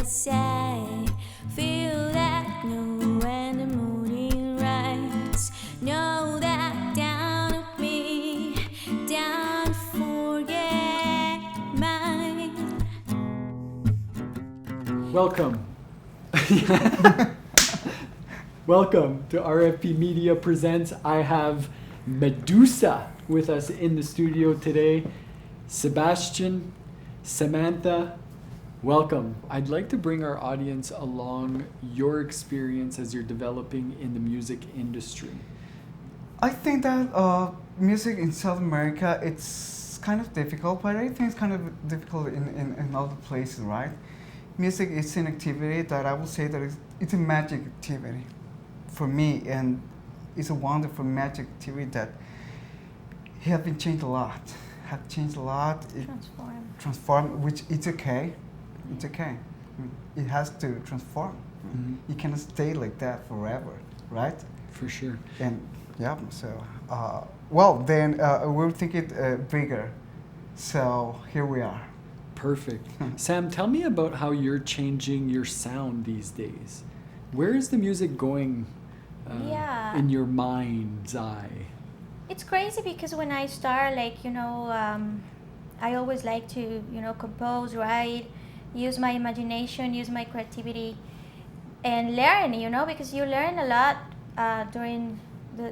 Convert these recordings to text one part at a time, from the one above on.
as I feel that glow when the morning rise. Know that down with me, don't forget mine. Welcome. Welcome to RFP Media Presents. I have Medussah with us in the studio today. Sebastian, Samantha, welcome. I'd like to bring our audience along your experience as you're developing in the music industry. I think that music in South America, it's kind of difficult, but I think it's kind of difficult in other places, right? Music is an activity that I would say that it's a magic activity for me, and it's a wonderful magic activity that have been changed a lot. Have changed a lot. Transform, which it's okay. It's okay. I mean, it has to transform. Mm-hmm. You cannot stay like that forever, right? For sure. And yeah, so well then we'll think it bigger. So here we are. Perfect. Sam, tell me about how you're changing your sound these days. Where is the music going in your mind's eye? It's crazy because when I start, I always like to, compose, write, use my imagination, use my creativity, and learn, because you learn a lot during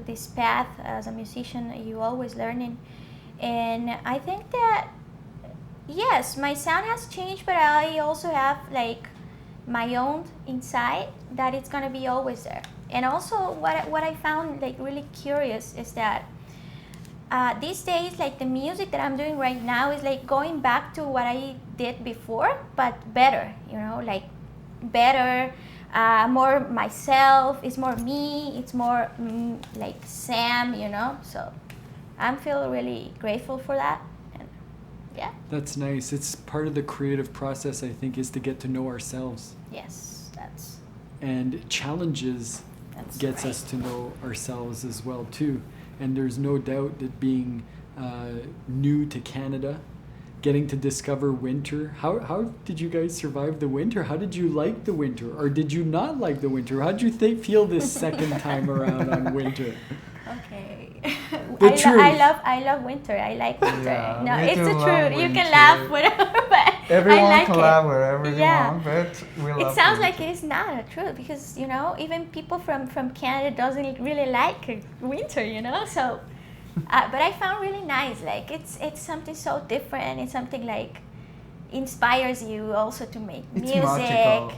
this path as a musician. You always learning. And I think that, yes, my sound has changed, but I also have, my own inside that it's going to be always there. And also what I found, really curious is that these days, the music that I'm doing right now is going back to what I did before, but better, better, more myself, it's more me, it's more like Sam, so I'm feeling really grateful for that. And yeah. That's nice. It's part of the creative process, I think, is to get to know ourselves. Yes, that's. And challenges gets us to know ourselves as well too. And there's no doubt that being new to Canada, getting to discover winter. How did you guys survive the winter? How did you like the winter? Or did you not like the winter? How did you feel this second time around on winter? Okay. I love winter. I like winter. Yeah, no, we it's do the love truth. You winter. can laugh, whatever, but Everyone I like can it. laugh wherever they Yeah. want, but we love It sounds winter. like it's not a truth because even people from Canada doesn't really like winter, So, but I found really nice. It's something so different. It's something inspires you also to make It's music. magical.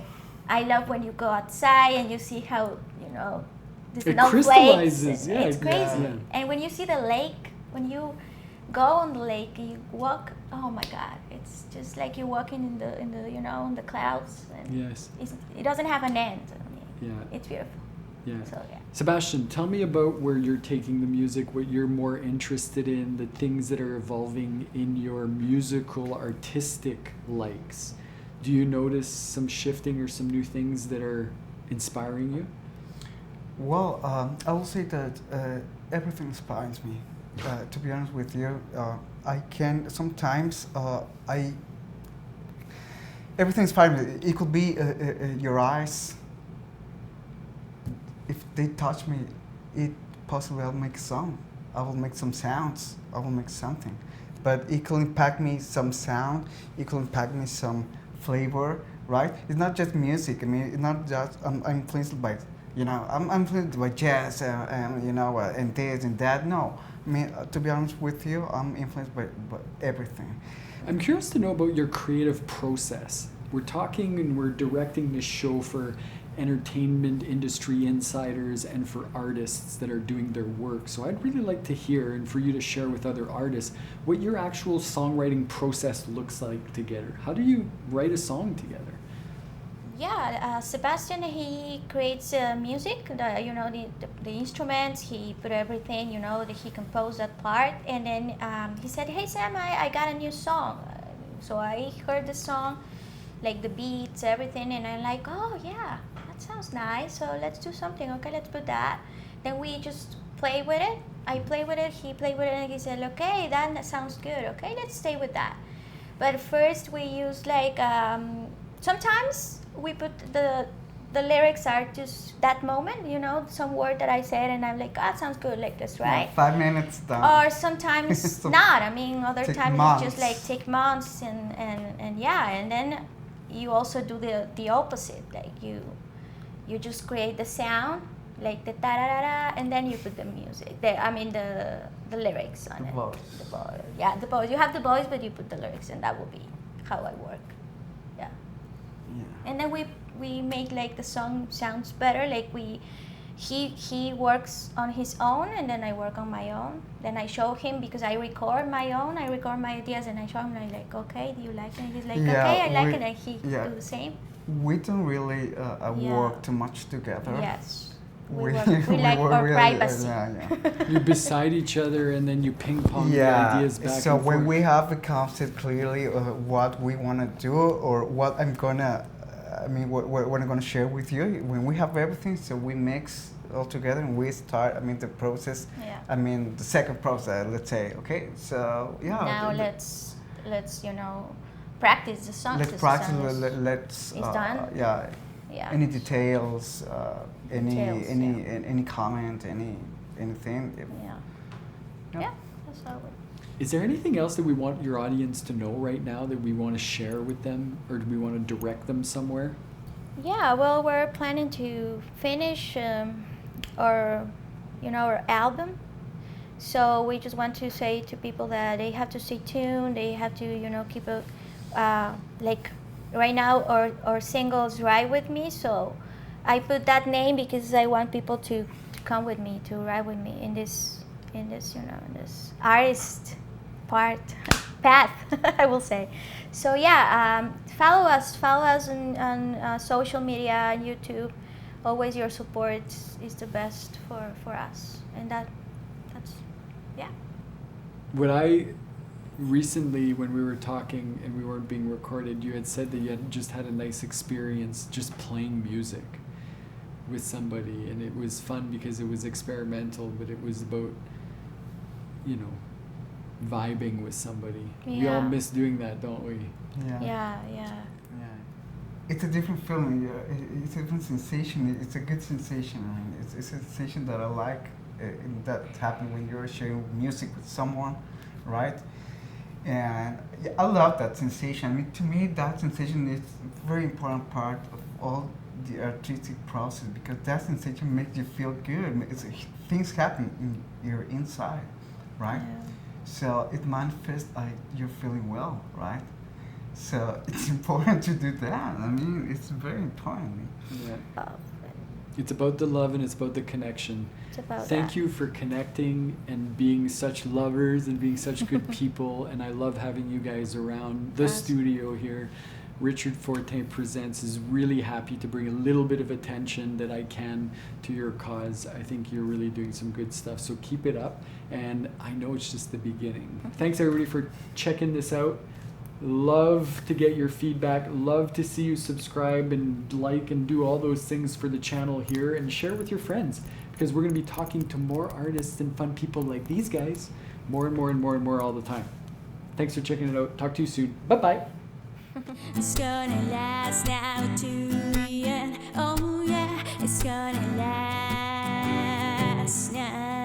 I love when you go outside and you see how the It snowflakes. crystallizes, yeah, It's crazy. yeah. And when you see the lake, when you go on the lake and you walk, oh my God, it's just like you're walking in the in the clouds. And Yes. it doesn't have an end. Yeah. It's beautiful. Yeah. So yeah. Sebastian, tell me about where you're taking the music, what you're more interested in, the things that are evolving in your musical, artistic likes. Do you notice some shifting or some new things that are inspiring you? Well, I will say that everything inspires me. To be honest with you, I can sometimes everything inspires me. It could be your eyes. If they touch me, it possibly I'll make a song. I will make some sounds. I will make something. But it could impact me some sound. It could impact me some flavor. Right? It's not just music. I mean, it's not just I'm influenced by. I'm influenced by jazz and this and that. No, I mean, to be honest with you, I'm influenced by everything. I'm curious to know about your creative process. We're talking and we're directing this show for entertainment industry insiders and for artists that are doing their work. So I'd really like to hear and for you to share with other artists what your actual songwriting process looks like together. How do you write a song together? Yeah, Sebastian, he creates music, the instruments, he put everything, he composed that part, and then he said, hey Sam, I got a new song. So I heard the song, the beats, everything, and I'm like, oh yeah, that sounds nice, so let's do something, okay, let's put that. Then we just play with it, I play with it, he played with it, and he said, okay, that sounds good, okay, let's stay with that. But first we use sometimes we put the lyrics are just that moment, you know, some word that I said and I'm like, that sounds good, like let's write. 5 minutes done. Or sometimes not. I mean, other Take times months. it's just like take months and yeah, and then you also do the opposite. Like you just create the sound, like the da da da da, and then you put the music. The lyrics on The it. voice. The voice. Yeah, the voice. You have the voice, but you put the lyrics, and that will be how I work. Yeah. Yeah. And then we make like the song sounds better. Like he works on his own, and then I work on my own. Then I show him because I record my own. I record my ideas, and I show him. I'm like, okay, do you like it? And he's like, Yeah, okay, I like we- it, and he yeah. do the same. We don't really Yeah. work too much together. Yes. We We, work. We like were our really, privacy. yeah. You're beside each other, and then you ping pong the Yeah. ideas back So and when forth. we have the concept clearly of what we want to do or what I'm gonna, what I'm gonna share with you, when we have everything, so we mix all together and we start. The process. Yeah. The second process. Let's say, okay. So yeah. Now the- let's practice the song. Let's because the practice. song is- Let's. is done. Yeah. Yeah. Any details, Details, any comment, anything. Yeah. Yeah. Yeah. That's how it. Is there anything else that we want your audience to know right now that we want to share with them, or do we want to direct them somewhere? Yeah, well, we're planning to finish our album. So we just want to say to people that they have to stay tuned. They have to, keep a like right now our singles Ride With Me. So I put that name because I want people to come with me, to ride with me in this in this artist path. I will say. So yeah, follow us on social media and YouTube. Always your support is the best for us, and that's yeah. What I recently, when we were talking and we weren't being recorded, you had said that you had just had a nice experience just playing music with somebody, and it was fun because it was experimental, but it was about, vibing with somebody. We all Yeah. miss doing that, don't we? Yeah. Yeah. It's a different feeling. It's a different sensation. It's a good sensation. It's a sensation that I like. That happens when you're sharing music with someone, right? And I love that sensation. To me, that sensation is a very important part of all the artistic process because that sensation makes you feel good. Things happen in your inside, right? Yeah. So it manifests like you're feeling well, right? So it's important to do that. It's very important. Yeah. Love. It's about the love and it's about the connection. It's about Thank that. you for connecting and being such lovers and being such good people. And I love having you guys around the Us. studio here. Richard Fortin Presents is really happy to bring a little bit of attention that I can to your cause. I think you're really doing some good stuff. So keep it up. And I know it's just the beginning. Thanks everybody for checking this out. Love to get your feedback. Love to see you subscribe and like and do all those things for the channel here and share with your friends because we're going to be talking to more artists and fun people like these guys more and more and more and more all the time. Thanks for checking it out. Talk to you soon. Bye-bye. It's gonna last now to the end. Oh yeah, it's gonna last now.